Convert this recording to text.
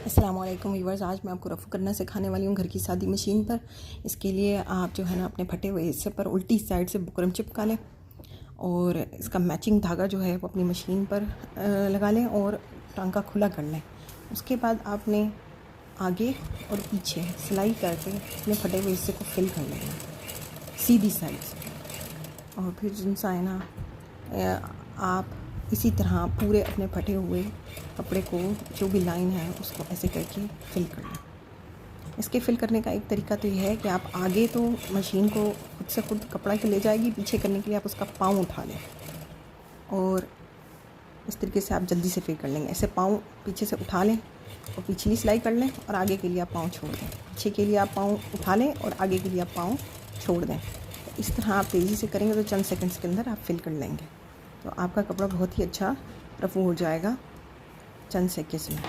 अस्सलाम वालेकुम व्यूअर्स। आज मैं आपको रफ़ू करना सिखाने वाली हूँ घर की सादी मशीन पर। इसके लिए आप जो है ना अपने फटे हुए हिस्से पर उल्टी साइड से बुकरम चिपका लें और इसका मैचिंग धागा जो है वो अपनी मशीन पर लगा लें और टांका खुला कर लें। उसके बाद आपने आगे और पीछे सिलाई करके अपने फटे हुए हिस्से को फिल कर लेना सीधी साइड से। और फिर जिनसा है ना आप इसी तरह पूरे अपने फटे हुए कपड़े को जो भी लाइन है उसको ऐसे करके फिल कर लें। इसके फिल करने का एक तरीका तो ये है कि आप आगे तो मशीन को खुद से खुद कपड़ा के ले जाएगी, पीछे करने के लिए आप उसका पाँव उठा लें और इस तरीके से आप जल्दी से फिल कर लेंगे। ऐसे पाँव पीछे से उठा लें और पिछली सिलाई कर लें और आगे के लिए आप पाँव छोड़ दें। पीछे के लिए आप पाँव उठा लें और आगे के लिए आप पाँव छोड़ दें। इस तरह आप तेज़ी से करेंगे तो चंद सेकंड्स के अंदर आप फिल कर लेंगे, तो आपका कपड़ा बहुत ही अच्छा रफ़ू हो जाएगा चंद सेकंड्स में।